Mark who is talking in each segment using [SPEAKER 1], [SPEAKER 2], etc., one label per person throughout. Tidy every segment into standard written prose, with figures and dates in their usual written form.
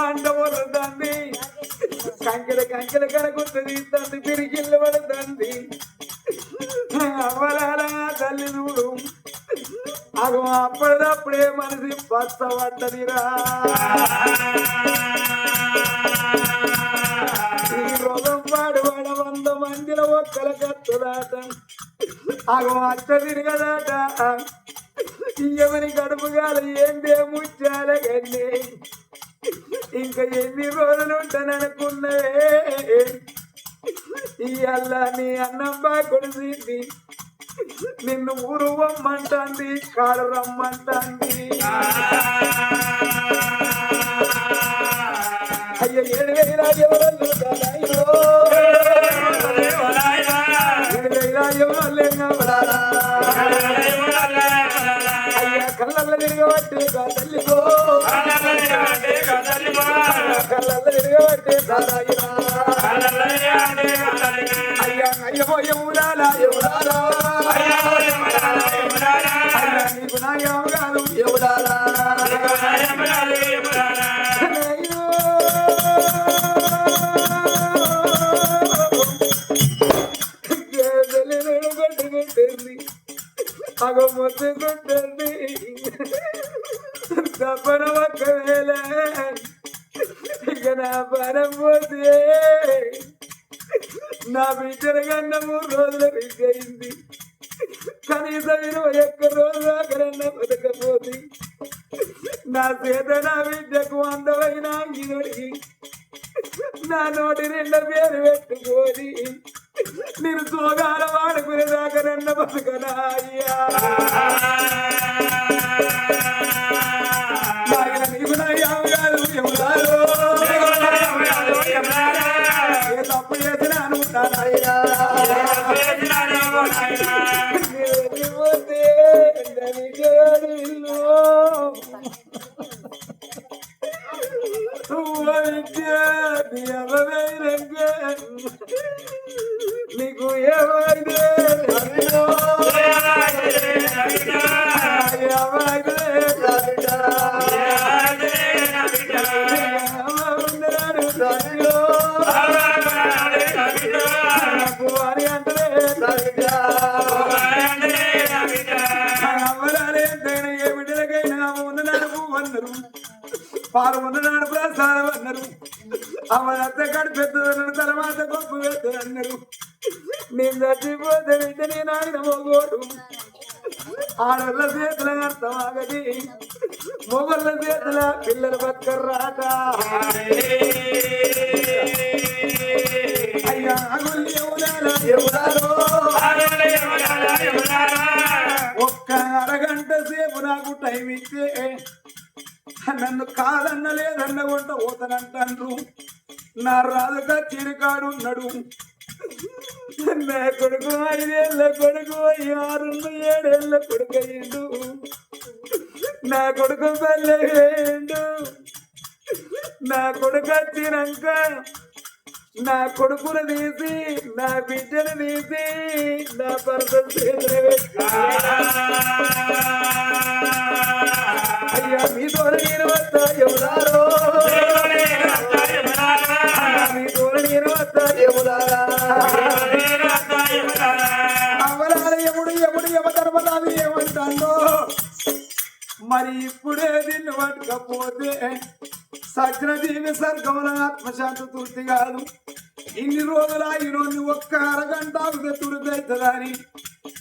[SPEAKER 1] అంట వరదండి కంకెల కనకొస్తుంది తండ్రి తిరిగిల్లు పడుతుంది అవ్వలాల తల్లి చూడు అగో అప్పటిదప్పుడే మనసి పచ్చబడ్డదిరా ఈ రోగం పాడువాడ 100 మందిలో ఒక్కల కత్తుదాట అగో అత్త తిరగదాట ఎవరి గడుపుగాల ఏందే ముచ్చాల గన్నే ఇంకా ఎన్ని రోజులు ఉంటాననుకున్నవే ఈ అల్లా నీ అన్నం బాకొడిసింది నిన్ను ఊరు వమ్మంటాంది కాడు రమ్మంటాంది అయ్యో 7,000 ఎవరల్లు దాదాయిలో 7,000 ఎవరల్లేనా అయ్యా కళ్ళల్లో తిరగబట్టే తల్లిగో కళ్ళల్లో తిరగబట్టే దాదాయిరా అయ్యా అయ్యో ఎవరాలా ఎవరాలా నీకు నా ఎవరాలు ఎవరాలా కొట్టుకుంటుంది అగో మొత్తం కొట్టండి తప్పన ఒక్కవేళ ఇక నా పరం పోతే నా బిడ్డల కన్నా 3 రోజుల బిడ్డ అయింది కనీసం 21 రోజులు దాకరన్నా బతకపోతే నా చేత నా బిడ్డకు అందమైన అంగిదొడికి నా నోటి 2 పేరు పెట్టుకొని నేను సోగాల వాడుకునే దాకరన్న బతకనా అయ్యా నీకు నా యావగాలు ఎవరాలో తప్పు చేసినాను నాయనా నీకు ఏమైంది అని అంటే ఏ బిడ్డలకైనా ఉన్ననాడు అన్నారు పాలు ఉన్ననాడు ప్రసాదం అన్నారు అమ్మంత కడు పెద్దదన్నారు తర్వాత గొప్ప పెద్దది అన్నారు నేను చచ్చిపోతే బిడ్డ నేను ఆడిన మొగోడు ఆడోళ్ళ చేతుల అర్థమాగది మొగోళ్ళ చేతుల పిల్లలు బతకర్రాట అయ్యా అగుల్ని ఎవరాలో ఒక్క అరగంట సేపు నాకు టైం ఇస్తే నన్ను కాదన్న లేదన్న కొంట పోతానంటారు నా రాజుగా చిరుకాడు ఉన్నాడు నా కొడుకు 5 ఏళ్ళ కొడుకు 6 7 ఏళ్ళ కొడుకు అయ్యిండు నా కొడుకు పెళ్ళయ్యిండు నా కొడుకు వచ్చినాక నా కొడుకును తీసి నా బిడ్డను తీసి నా భర్త అయ్యా మీ తోర నేను వస్తా ఎవరారో మీ తోర నేను వస్తా ఎవరారా అవరాల ఎముడు యమధర్మరాజు ఏమంటాడో మరి ఇప్పుడే దీన్ని పట్టుకపోతే సజ్జనజీవి స్వర్గముల ఆత్మశాంతి తృప్తి కాదు ఇన్ని రోజులు ఈరోజు ఒక్క అరగంట తుడుతవుతుందని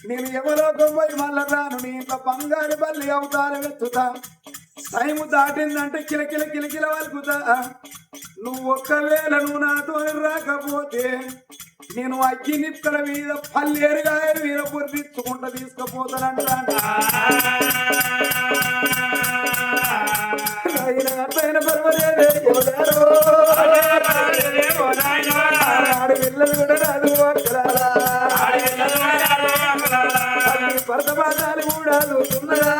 [SPEAKER 1] నేను ఎవరోకం పోయి మళ్ళా రాను నీ ఇంట్లో బంగారు బల్లి అవతారం ఎత్తుతా టైము దాటిందంటే కిలకిల వలుకుతా నువ్వు ఒక్కవేళ నువ్వు నాతో రాకపోతే నేను అగ్గి నిప్పుల మీద పల్లేరుగా మీద పొరిపించుకుంటా తీసుకుపోతానంటా పర్వాలేదే ఆడపిల్లలు కూడా రాదు పరతపాదాలు కూడా చూస్తున్నారా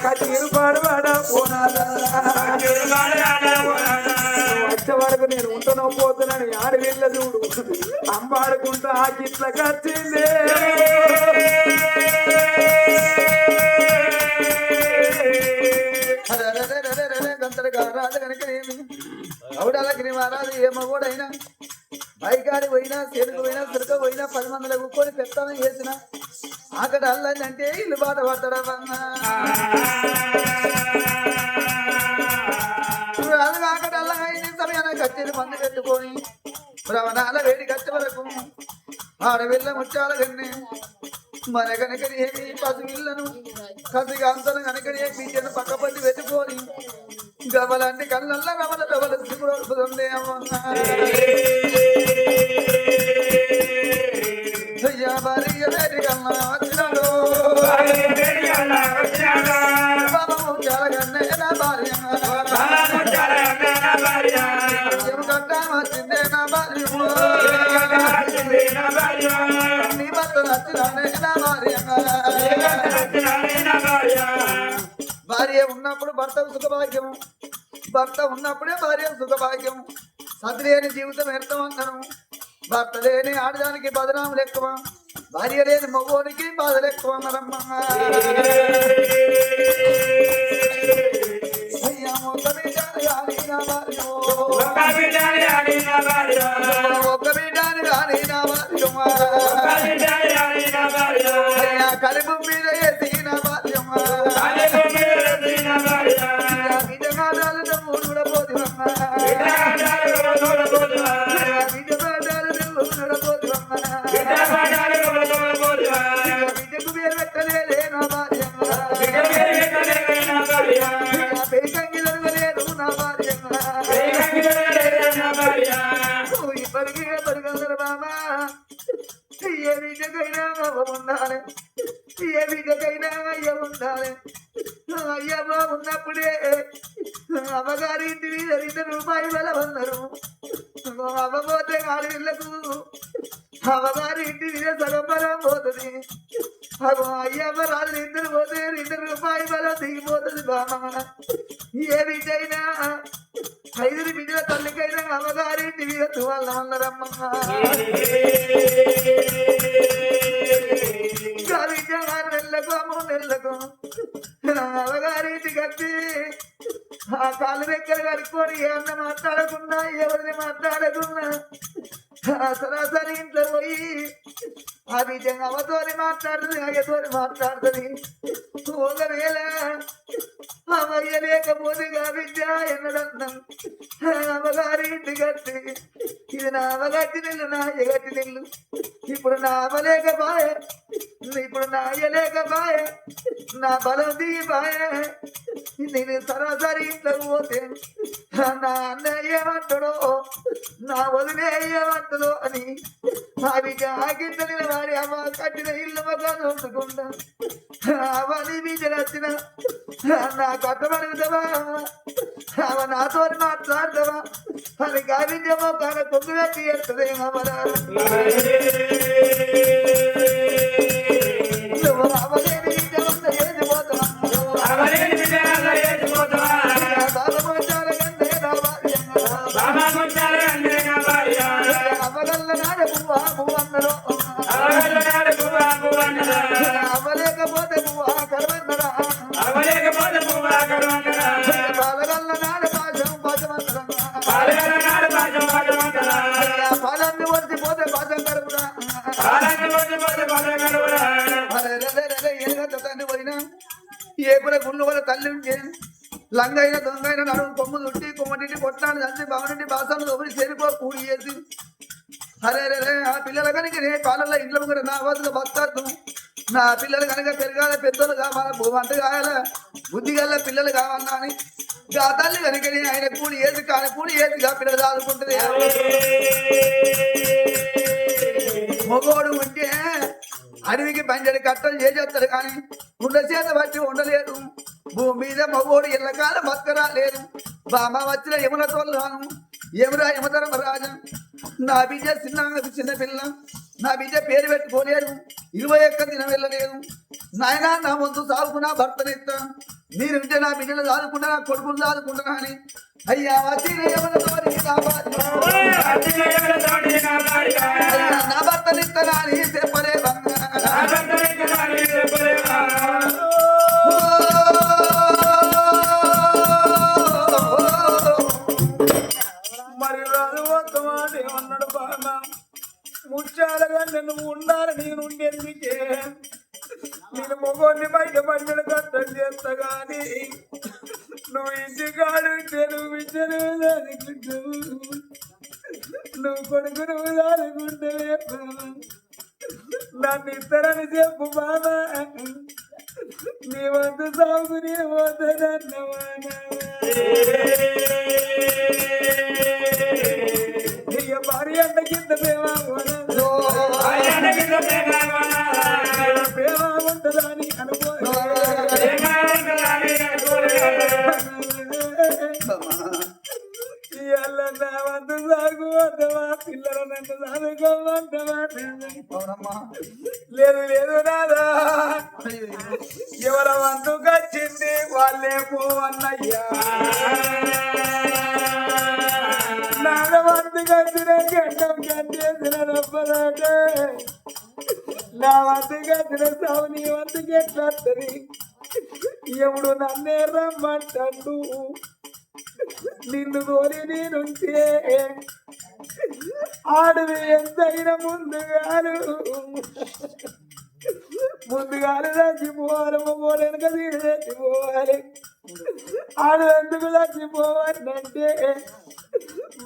[SPEAKER 1] కటీరు పాడవాడా పోనాదా వచ్చే వరకు నేను ఉంటనో పోతున్నాను ఆడపిల్ల చూడు అంబాడుకుంటా ఆ గిట్లకి వచ్చిందే
[SPEAKER 2] మహారాజు కనుక ఏమి అవుడాలకి మహారాజు ఏ మగోడైనా బైకాడి పోయినా చెరుకు పోయినా సిరుక పోయినా 10 మందిలో కూర్చొని పెత్తనం చేసిన అక్కడ అల్లంటే ఇల్లు బాధ పడతాడమ్మా అది అక్కడ అల్లగైన సమయాన్ని కట్టేది మందు పెట్టుకొని భ్రమణాల వేడి కట్టే వరకు ఆడవిల్ల ముచ్చాల కన్నీ మన కనుక ఏమి పసిగిళ్ళను కసిగా అంతలు కనుక ఏమి చెడు పక్కపట్టి పెట్టుకొని గవలంటే కళ్ళల్లో రమల రవల దిగుతుంది అయ్యా భార్య వేడి కన్నా వచ్చినాడు బాబా ముచ్చాల కన్నే నా భార్య కట్టా వచ్చిందే నా భార్య నీ భర్త నచ్చినానే నా భార్య ఉన్నప్పుడు భర్త సుఖభాగ్యం భర్త ఉన్నప్పుడే భార్య సుఖభాగ్యం సతిలేని జీవితం వ్యర్థం అన్నాను భర్త లేని ఆడదానికి బదనాములు ఎక్కువ భార్య లేని మగోనికి బాధలు ఎక్కువ అన్నారమ్మా అయ్యా ఒక్క బిడ్డని కానీ నా భార్య అయ్యా కలుపు మీద వేసి నా భార్యమ్మ విజయమాదాలు మూడు కూడా పోతివమ్మా విజయకు పేరు పెట్టలేదే నా భార్యమ్మ పెరికంగిలను లేదు నా భార్యమ్మ ఇప్పటికీ పరిగందరు బాబా ఏ బిడ్డకైనా ఉండాలి ఏ బిడ్డకైనా అయ్య ఉండాలి అయ్య బాగున్నప్పుడే అమ్మగారి ఇంటి మీద 2 రూపాయలు అన్నారు అమ్మపోతే ఆడపిల్లకు అమ్మగారి ఇంటి మీద సగం బలం పోతుంది అయ్యమ్మ రాజు 2 పోతే 2 రూపాయలు బలం దిగిపోతుంది బామ్మ ఏ బిడ్డైనా 5 బిడ్డల తల్లికైనా అమ్మగారి ఇంటి మీద వాళ్ళ అన్నారమ్మ నెలకు 3 నెలలకు అమ్మగారింటి కట్టి ఆ కాళ్ళు రెక్కలు కడుక్కొని ఏమన్నా మాట్లాడకుండా ఎవరిని మాట్లాడకుండా సరాసరి ఇంట్లో పోయి ఆ బిడ్డ అమ్మతోని మాట్లాడుతుంది అయ్యతోని మాట్లాడుతుంది ఒకవేళ అమ్మయ్య లేకపోతే గా బిడ్డ ఎన్నడన్నాం అమ్మగారి ఇంటి కట్టి ఇది నా అమ్మగట్టి నిల్లు నా అయ్యగట్టి నిల్లు ఇప్పుడు నా అమ్మలేకపాయే ఇప్పుడు నా అయ్యలేకపాయే నా బలం దిగిపాయే నేను సరాసరి ఇంట్లోకి పోతే నా అన్నయ్య ఏమంటాడో నా వదిలే ఏమంటదో అని ఆ బిడ్డ ఆకింత నిలబడి అమ్మ కట్టిన ఇల్లు మగాను ఉంటుకుంటా అవని బిడ్డ నచ్చిన నా కట్టబడుగుతావా అవ నాతో మాట్లాడతావా అని గావించమో కాన కొద్దు పెట్టి ఎడుతుంది అమరా నువ్వు అవలేని బిడ్డ వల్ల ఏది పోతావా అవ్వగల్ల నాడే పువ్వా పువ్వు అన్నరు అవ్వలేకపోతే పువ్వా కరవన్నరా పాలగల్ల నాడు పాశం పాశమన్నరా పాలన్ని వరిసిపోతే పాశం కరుపురా తండ్రి పోయినా ఏ కూడా గుండు వల్ల తల్లి ఉంటే లంగైన దొంగైన నడుము కొమ్ము చుట్టి కొమ్మటింటి కొట్టాను చంచి బాగుంటి బాసాలు దొరికి చేరిపో కూడి చేసి అరే ఆ పిల్లల కనుక నే పాలల్లో ఇంట్లో కూడా నా వద్ద బతాడు నా పిల్లలు కనుక పెరగాల పెద్దలు కావాల వంట కావాల బుద్ధి గల్ల పిల్లలు కావాలన్నా అని ఆ తల్లి కనుక ఆయన కూడి ఏది కానీ కూడి ఏదిగా పిల్లలు దాదుకుంటుంది మగోడు ఉంటే అడవికి పంజడి కట్టలు చేసేస్తాడు కానీ ఉండ చేత బట్టి ఉండలేడు భూమి మీద మగోడు ఎల్లకాల బతకరా లేదు బామ వచ్చిన యమున తోళ్ళను యమురా యమధర్మ రాజా నా బిడ్డ చిన్న పిల్ల నా బిడ్డ పేరు పెట్టుకోలేదు 21 దినం వెళ్ళలేదు నాయన నా ముందు సాగుకున్నా భర్తనిస్తా మీరుంటే నా బిడ్డలు సాదుకుంటా నా కొడుకులు సాదుకుంటున్నా అని అయ్యా వచ్చిన నా భర్తనిస్తానా అని చెప్పలే
[SPEAKER 1] నువ్వు ఉండాలి నేను ఉండేందుకే నేను మొగోని బయట పండుగ కట్టం చేస్తా గాని నువ్వు ఇంటికాడు నువ్వు విద్యను దాదుకుంటావు నువ్వు కొడుకు నువ్వు దాదుకుంటావే నన్ను ఇద్దరని చెప్పు బాబా నీ వంతు సాగు నేను పోతానన్నమా ఇక భార్య అంట కింద ప్రేమ ప్రేమ ఉంటుందని ఇవాళ నా వంతు సాగు వద్దవా పిల్లలు నన్ను చదువుకోమంటవా లేదు లేదు నాదా ఎవరి వంతుకు వచ్చింది వాళ్ళే పోవన్నయ్యా నాన్న వంతుకు వచ్చిన గడ్డం కట్టేసిన రబ్బలాటే నా వంతుకు వచ్చిన సాగు నీ వంతుకు ఎట్లా వస్తుంది ఎవడు నన్నే రమ్మంటాడు నిన్ను కోరి నేనుంటే ఆడవి ఎంతైనా ముందుగాలు చచ్చిపోవాలి మొగోడు వెనక తీరు చచ్చిపోవాలి ఆడు ఎందుకు చచ్చిపోవాలంటే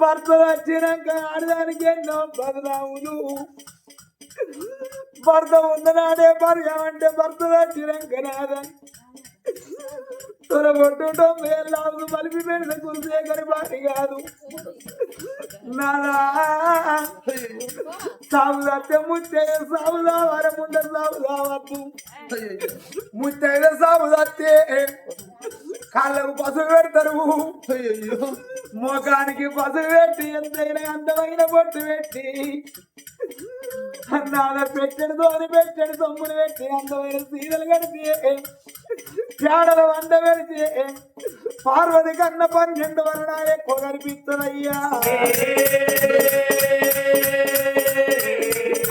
[SPEAKER 1] భర్త వచ్చినాక ఆడదానికి ఎన్నో బదనాములు భర్త ఉన్ననాడే పర్యామంటే భర్త వచ్చినాక నాదా తొలగొట్టడం వేలాదు మలిపి పెడితే కురిసేకరి బాటి కాదు నాదా సాగుదత్తే ముత్తైన సాగుదా వరముండ సాగుదావద్దు ముత్తైన సాగుదత్తే కాళ్ళకు పసుపు పెడతారు మోకానికి పసుపు పెట్టి ఎంతైనా అందమైన బొట్టు పెట్టి నాన్న పెట్టెడు సొమ్ములు పెట్టి అందమైన సీరలు కడితే పేడల వంద పెడితే పార్వతి కన్న 12 వరణాలు ఎక్కువ కనిపిస్తున్నాయ్యా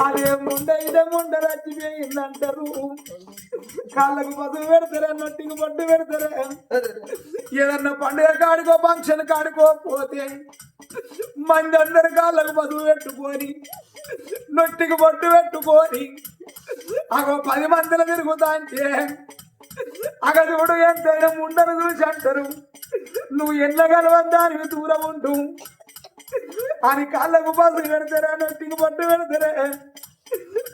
[SPEAKER 1] అదే ముండ రచ్చిపోయిందంటారు కాళ్ళకు పసుపు పెడతారా నొట్టికి పట్టు పెడతారా ఏదన్నా పండుగ కాడుకో ఫంక్షన్ కాడుకో పోతే మంది అందరు కాళ్ళకు పసుపు పెట్టుకొని నొట్టికి పట్టు పెట్టుకొని అగో 10 మందిలో తిరుగుతా అంటే అగదుడు ఎంతైనా ముండను చూసి అంటారు నువ్వు ఎన్నగలవద్దానికి దూరం ఉండు అని కాళ్ళకు పసుపు పెడతారా నొట్టికి పట్టు పెడతారా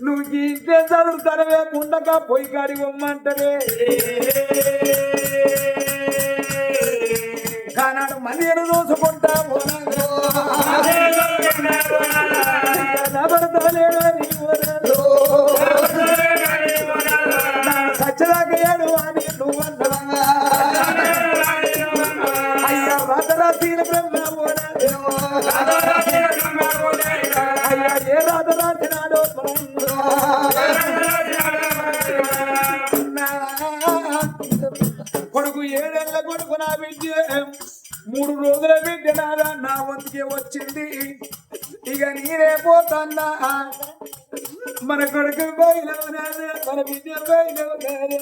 [SPEAKER 1] నువ్వు ఇంకే చదువుతానవే ముండక పొయ్యి కాడి పొమ్మంటారే కానాడు మళ్ళీ చూసుకుంటా పడతలేదని సచ్చదాకయ్యాడు అని నువ్వు అయ్యా రాతరాశీల బ్రహ్మ అయ్యా ఏ రాత రాసినాడో కొడుకు 7 ఏళ్ల కొడుకు నా బిడ్డ 3 రోజుల బిడ్డ నాదా నా వంతుకే వచ్చింది ఇక నేనే పోతాన్నా మన కొడుకు బయలునాదే మన బిడ్డ బయలునాదే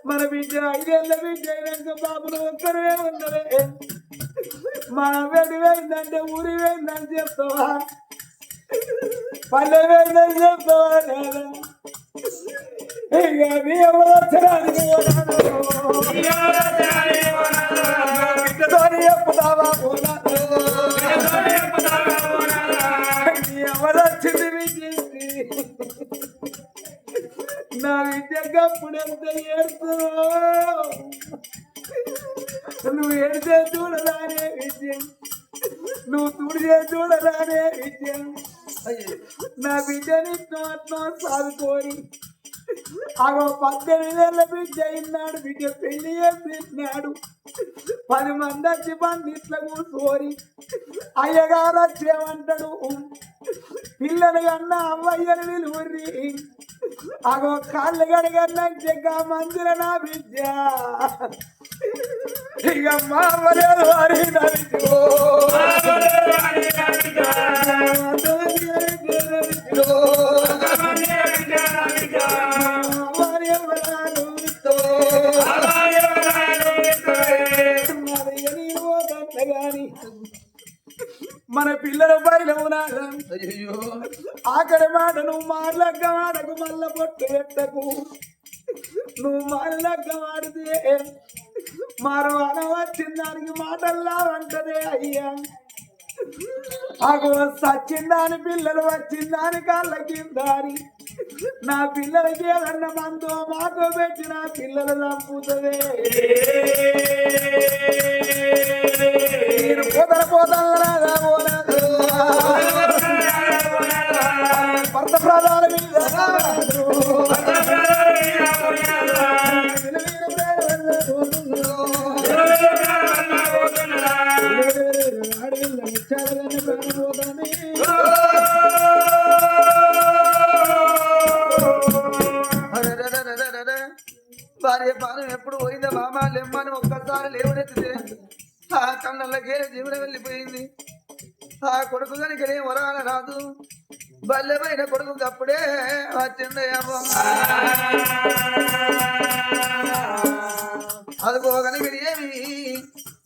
[SPEAKER 1] మన బిడ్డ 5 ఏళ్ల బిడ్డ అయినాక బాబులు ఒక్కరే ఉన్నదే మా వెడి వేయిందంటే ఊరి వేయిందని చెప్తావా పల్లె వేయిందని చెప్తావా లేదా ఇక మీ ఎవరొచ్చడానికి బిడ్డతోని చెప్పుతావా ఎవరొచ్చింది విజయింది నా విద్యప్పుడు ఎంత ఏడుతున్నావు నువ్వు ఏడితే చూడరానే విజయం నువ్వు తుడిచే చూడరానే విజయం నా బిడ్డని ఆత్మ సాదుకోని అగో 18 ఏళ్ల బిడ్డ అయినాడు బిడ్డ పెళ్లి చేసినాడు 10 మంది వచ్చి పండిట్ల కూర్చోని అయ్యగారు వచ్చేమంటాడు పిల్లలు కన్నా అవ్వయ్యని నిలువుర్రి అగో కాళ్ళు గడగన్నాక మందిర నా బిడ్డ ఇక మామలేదు వారి మన పిల్లల పైన ఉన్నారా
[SPEAKER 2] అయ్యో
[SPEAKER 1] ఆఖరి మాట నువ్వు మాటలక్క వాడకు మల్ల పొట్టు పెట్టకు నువ్వు మాటలక్క వాడితే మరవాన వచ్చిన దానికి మాటల్లా అంటదే అయ్యా ఆగో సచ్చిందాని పిల్లలు వచ్చిందాని కాళ్ళ కిందాని నా పిల్లలకి ఏదన్నా మందో మాతో పెట్టి నా పిల్లలు చంపుతుంది నేను పోతల భర్త ప్రాధాల మీద
[SPEAKER 2] భార్య పానం ఎప్పుడు పోయిందా మామ లెమ్మని ఒక్కసారి లేవనెత్తితే ఆ కళ్ళకే జీవనం వెళ్ళిపోయింది ఆ కొడుకు కనుకనే వరాల రాదు బల్లెమైన కొడుకు అప్పుడే వచ్చిందయ్యమ్మ అదిగో కనుక ఏమి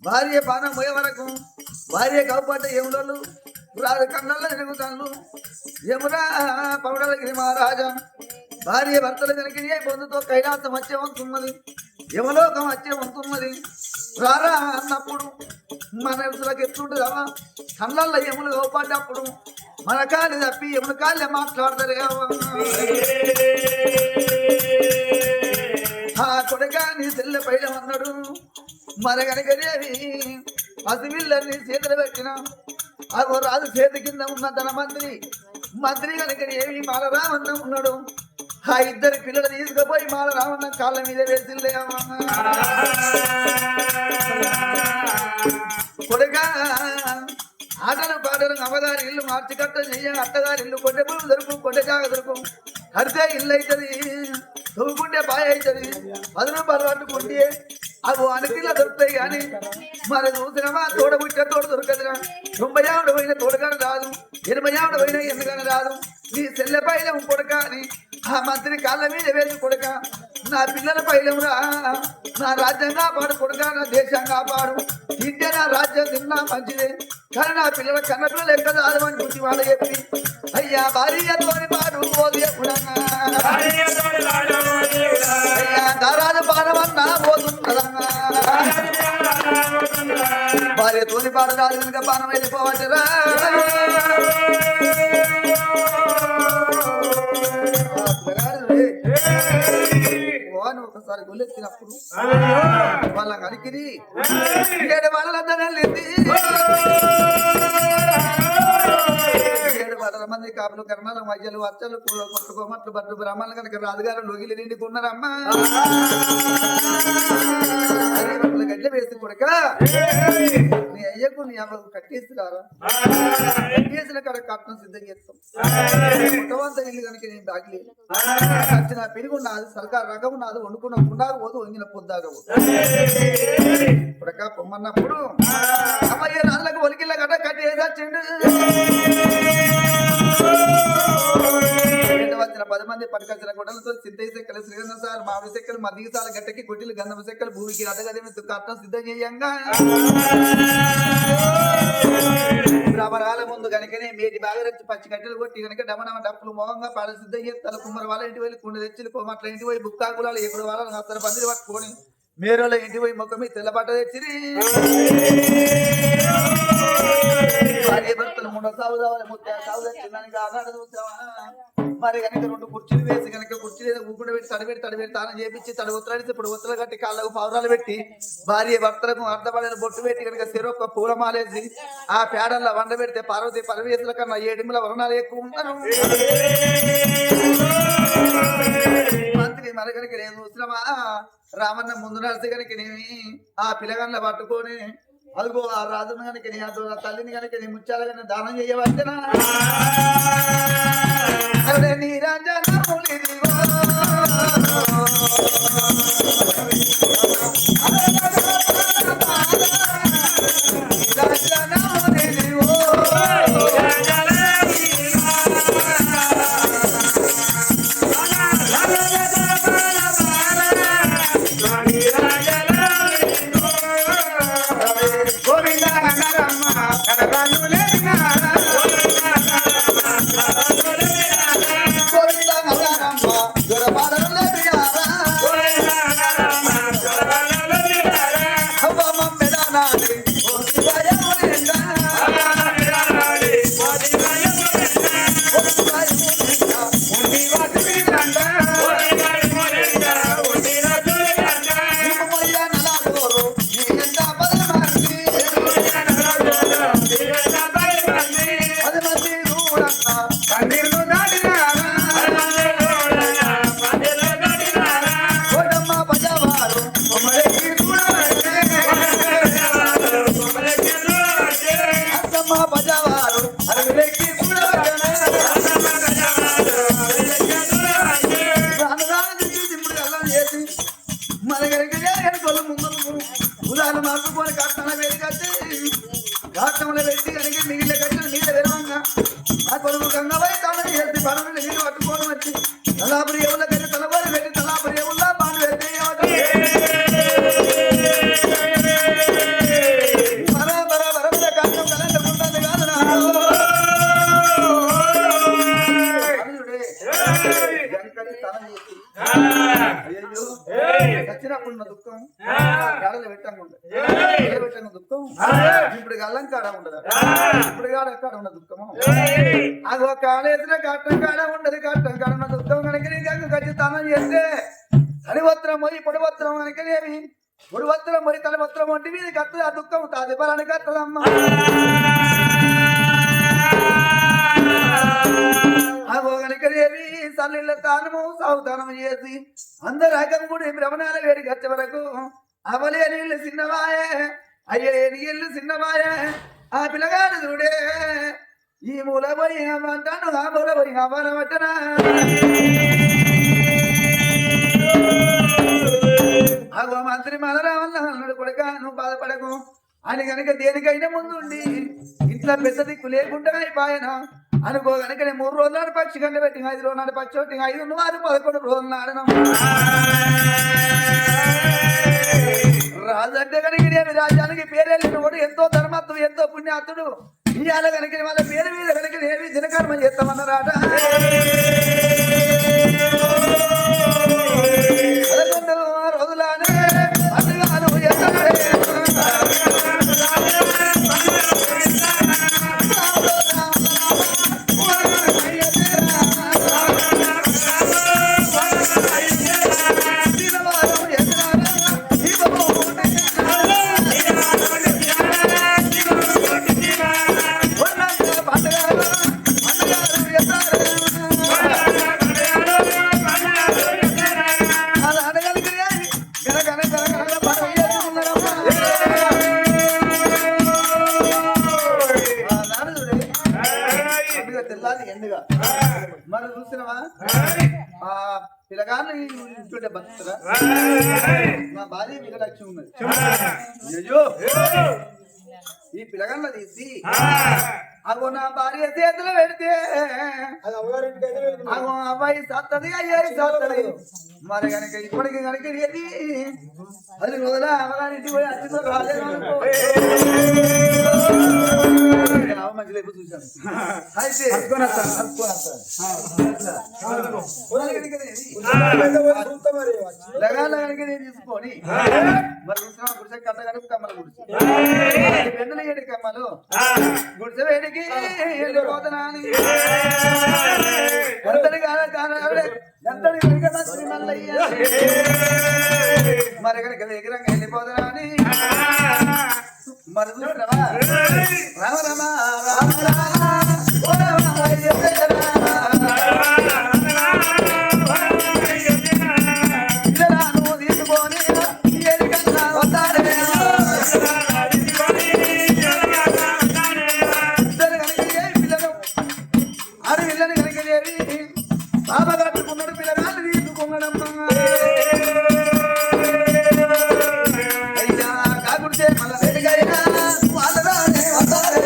[SPEAKER 2] భార్య పానం పోయే వరకు భార్య కాపాట ఏముడలు రాజు కళ్ళల్లో తిరుగుతాను యమునా పౌడలగిరి మహారాజా భార్య భర్తలు కనుక పొందుతో కైలాసం వచ్చే వంతున్నది యమలోకం వచ్చే వంతున్నది రారా అన్నప్పుడు మన ఎదులకు ఎత్తుంటుందమ్మా కళ్ళల్లో యములు కాపాడినప్పుడు మన కాళ్ళు తప్పి యముల కాళ్ళే మాట్లాడతారు ఆ కొడుగా నీ తెల్ల పైన అన్నాడు మన కనుకనేవి పసిపిల్లల్ని చేతులు పెట్టిన అగో రాజు చేతి కింద ఉన్న తన మంత్రి కనుక ఏమి మాలరామన్న ఉన్నాడు ఆ ఇద్దరు పిల్లలు తీసుకుపోయి మాలరామన్న కాళ్ళ మీద వేసిల్లే కొడుగా ఆటలు పాటలు అమ్మగారి ఇల్లు మార్చి కట్ట చెయ్య అత్తగారి ఇల్లు కొట్టె పురుగు దొరుకు కొట్టె జాగ దొరుకు కడితే ఇల్లు అవుతుంది తవ్వుకుంటే బాయ్ అవుతుంది 10 రూపాయలు పట్టుకుంటే అవి అణితిలో దొరుకుతాయి కానీ మరి చూసినమా తోడబుట్ట తోడు దొరకదురా 90 ఆవిడ పోయిన తోడుగాని రాదు 80 ఆవిడ పోయిన ఎందుకని రాదు నీ చెల్లె పైలం కొడుక అని ఆ మంత్రి కాళ్ళ మీద వేసి కొడుక నా పిల్లల పైలంరా నా రాజ్యంగా పాడు కొడుక నా దేశంగా పాడు తింటే నా రాజ్యం తిన్నా మంచిదే కానీ నా పిల్లల కన్న పిల్లలు ఎక్కడ రాదమని బుద్ధి వాళ్ళు చెప్పి అయ్యా భార్యతోని పాడు పోదు అయ్యా దారాలు పాడమన్నా పోతున్నదన్నా భార్యతోని పాడు రాదు కనుక పానం వెళ్ళిపోవచ్చురా ఒకసారి గొల్లెత్తినప్పుడు వాళ్ళ కడికిరి 7 వాళ్ళందరూ 7 మంది కాపులు కర్ణాల మధ్యలు వచ్చలు కొట్టుకోమట్లు బట్టు బ్రాహ్మణులు కనుక రాజుగారు లోగిలి నిండుకున్నారమ్మా గడ్డ వేసి కొడుక నీ అయ్యకు నీ అమ్మకు కట్టేసిరారా కట్టేసిన కాడ కట్నం సిద్ధం చేస్తాం కుటుంబంత ఇల్లు కనుక నేను దాగలేదు వచ్చిన పెరుగు ఉన్నది సర్కారు రకం ఉన్నది వండుకున్న పుండాకు పోదు వంగిన పొద్దాగవు కొడుక పొమ్మన్నప్పుడు అమ్మయ్య నాన్నకు ఒలికిళ్ళ గడ్డ కట్టేసచ్చిండు వచ్చిన 10 మంది పట్టుకొచ్చిన గుడ్డలతో సిద్ధయ్య సెక్కలు శ్రీగంధ సార్ మామిడి సెక్కలు మద్దిగ సార్లు గట్టకి కొట్టిలు గంధం సెక్కలు భూమికి అడగదేమి కట్నం సిద్ధం చేయంగా బ్రాహ్మణాల ముందు కనుకనే మేటి బాగా రచ్చి పచ్చి కట్టెలు కొట్టి కనుక డమడమ డప్పులు మోహంగా పాడ సిద్ధం చేస్తారు కుమ్మరి వాళ్ళ ఇంటి వెళ్ళి కుండ తెచ్చులు కోమట్ల ఇంటి పోయి బుక్కాకులాలు ఎప్పుడు వాళ్ళని అతను పందిరి పట్టుకొని మేరోళ్ళ ఇంటి పోయి ముఖం మీద తెల్లబట్ట తెచ్చిరి భార్య భర్తలు 3 సాగు కావాలి 30 సాగు తెచ్చిందానికి ఆనాడు చూసావా మరి కనుక 2 కుర్చీలు వేసి కనుక కుర్చీ మీద ఊకుండా పెట్టి తడిపెట్టి తానం చేపించి తడి ఉత్తరాడితే ఇప్పుడు ఉత్తర కట్టి కాళ్ళకు పౌరాలు పెట్టి భార్య భర్తలకు అర్థపడిన బొట్టు పెట్టి కనుక చెరొక్క పూలమాలేసి ఆ పేడల్లో వండ పెడితే పార్వతి పరమేశ్వరుల కన్నా 7 వర్ణాలు ఎక్కువ ఉంటారు మంత్రి మరి కనుక నేను చూసినమా రామన్న ముందు నడిచి కనుక నేమి ఆ పిల్లగాళ్ళ పట్టుకొని అదిగో ఆ రాజును కనుక నీ ఆ తల్లిని కనుక నీ ముచ్చాల కనుక దానం చేయవచ్చనా నీ
[SPEAKER 1] గోవింద
[SPEAKER 2] కులాలు మార్చుకొని కట్టణ వేడి కట్టి కాటంలో పెట్టి కనుక మిగిలిన కట్టిన నీళ్ళ విరవంగా ఆ కొడుకు గంగపై తమని చేసి పనులు నీళ్ళు పట్టుకోవడం వచ్చి తలాపురి ఎవరి కట్టి తలబడి పెట్టి తలాపురి ఎవరిలా పాలు పెట్టి చచ్చినప్పుడు దుఃఖం పెట్టంగా దుఃఖం ఇప్పుడు అల్లంకాడ ఉండదు ఇప్పుడు కాడ ఎక్కడ ఉన్న దుఃఖము అది ఒక కాలేసిన కట్టం కాడ ఉండదు కట్టం కాడ ఉన్న దుఃఖం కనుక నీకు ఖచ్చితంగా చేస్తే తడివత్రం పోయి పొడివత్రం కనుకనేమి పొడివత్రం పోయి తలవత్రం వంటి మీద కత్తది ఆ దుఃఖం తాది బలాన్ని కత్తదమ్మా కనుకనేమి సల్లిళ్ళ తానము సావుతానము చేసి అందరు రకం కూడా భ్రమణాల వేడి ఖర్చు వరకు అవలే నీళ్ళు చిన్నవాయే అయ్యే నీళ్ళు చిన్నవాయే ఆ పిల్లగాడు చూడే ఈ మూల పోయి అంటాను ఆ మూల పోయి అవ్వాలబట్టనా అగో మంత్రి మలరావల్ల అన్నాడు కొడుక నువ్వు బాధపడకు అని కనుక దేనికైనా ముందుండి ఇంట్లో పెద్ద దిక్కు లేకుండా అయిపోయాన అనుకో కనుక 3 రోజుల నాడు పక్షి గంట పెట్టి 5 రోజుల నాడు పక్షి ఒకటి 5 వారు 11 రోజుల నాడనం రాజంటే కనుక నేను రాజ్యానికి పేరెళ్ళినోడు ఎంతో ధర్మత్వం ఎంతో పుణ్యాత్తుడు ఇవాళ కనుక వాళ్ళ పేరు మీద కనుక ఏమి దినకర్మ చేస్తామన్నారాట 11 రోజులానే అందుగాను మరి చూసినవా ఆ పిల్లగాన్ని ఇంటుంటే బతుకుతారా నా భార్య వికలక్ష్మి ఉన్నది అయ్యో ఈ పిల్లగాన్న తీసి అగో నా భార్య చేతులు పెడితే అగో అబ్బాయి సత్తది అయ్యాయి సత్తది మరి కనుక ఇప్పటికి కనుక ఏది 10 రోజుల అవగారింటి పోయి అచ్చుతో రాలేదు మంచి లేపు చూశాను అయితే తీసుకొని మరి గుడిసె కట్ట కడుపు కమ్మలు గుడిసి వెన్నులు ఏడు కమ్మలు గుడిసె వేడికి వెళ్ళిపోతున్నా మరి కనుక విగ్రహంగా వెళ్ళిపోతున్నా అని మరి చూసినవా రామ రామ రామ తీసుకొని ఆరు పిల్లని కనుకలేవి బాబా కట్టుకున్నాడు పిల్లగాళ్ళు తీసుకున్నాడమ్మా అయ్యా కాకుంటే మళ్ళా వెలుగైనా వాళ్ళనే వస్తారే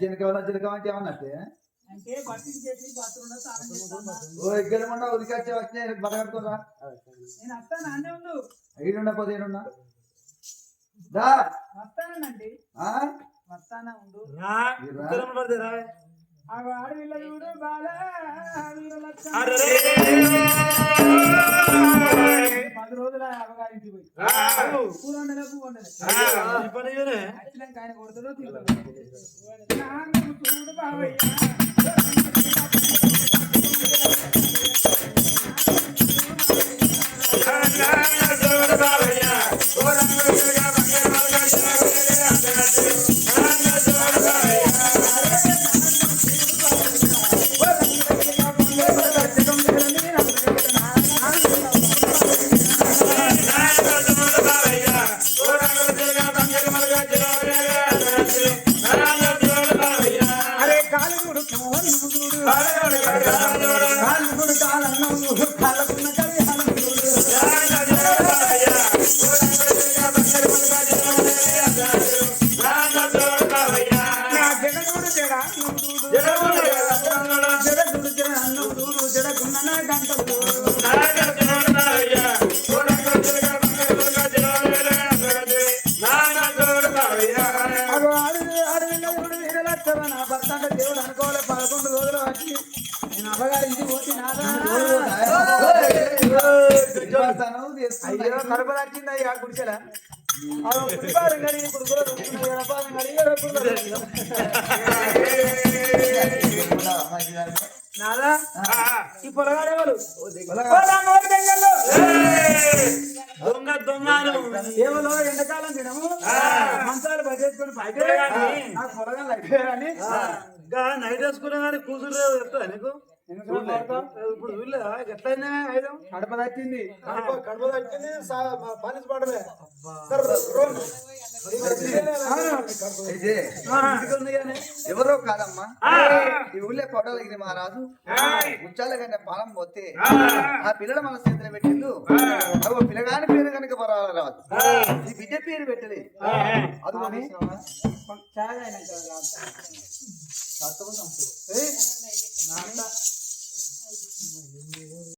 [SPEAKER 2] జనకం అంటే ఏమన్నట్టే ఎగ్గరకుండా ఉదికొచ్చే వచ్చే బతకడుతున్నా ఈడున్నా పోదేడున్నా దా
[SPEAKER 3] వస్తానండి వస్తానా ఉండు ఆడవిల్ల చూడు బాలా 10 రోజుల అవగారింటి పోయి పూల వండలే పువ్వు వండలే వచ్చినాక ఆయన కొడుతుందో చూడు బాబయ్య నా భర్త అంటే దేవుడు అనుకోవాలి 11 రోజులు వచ్చి నేను అమ్మగారి ఇంటికి పోతే నాదా అయ్యో కడుపు వచ్చింది అయ్యా గుడిసెలా కుడిపారం కడిగి ఇప్పుడు కూడా ఎడపారం కడిగి నాదా ఈ పొలగాడేవాళ్ళు దొంగ దొంగలు ఏమో ఎండాకాలం తినము మంచాలు బయటేసుకొని బయట నాకు పొలగాలు అయిపోయారని నైట్ వేసుకున్నా కానీ కూతురు చెప్తా నీకు ఇప్పుడు వీళ్ళదా ఎట్లయినా ఐదు కడప తట్టింది కడప తట్టింది పని పడలే
[SPEAKER 2] ఎవరో కాదమ్మా ఈ ఊళ్ళో కొట్టాలి మహారాజు ముచ్చాల కంటే పాలం పోతే ఆ పిల్లలు మన చేతిలో పెట్టిండు అవి పిల్లగాని పేరు కనుక రాదు ఈ బిడ్డ పేరు పెట్టలేదు అది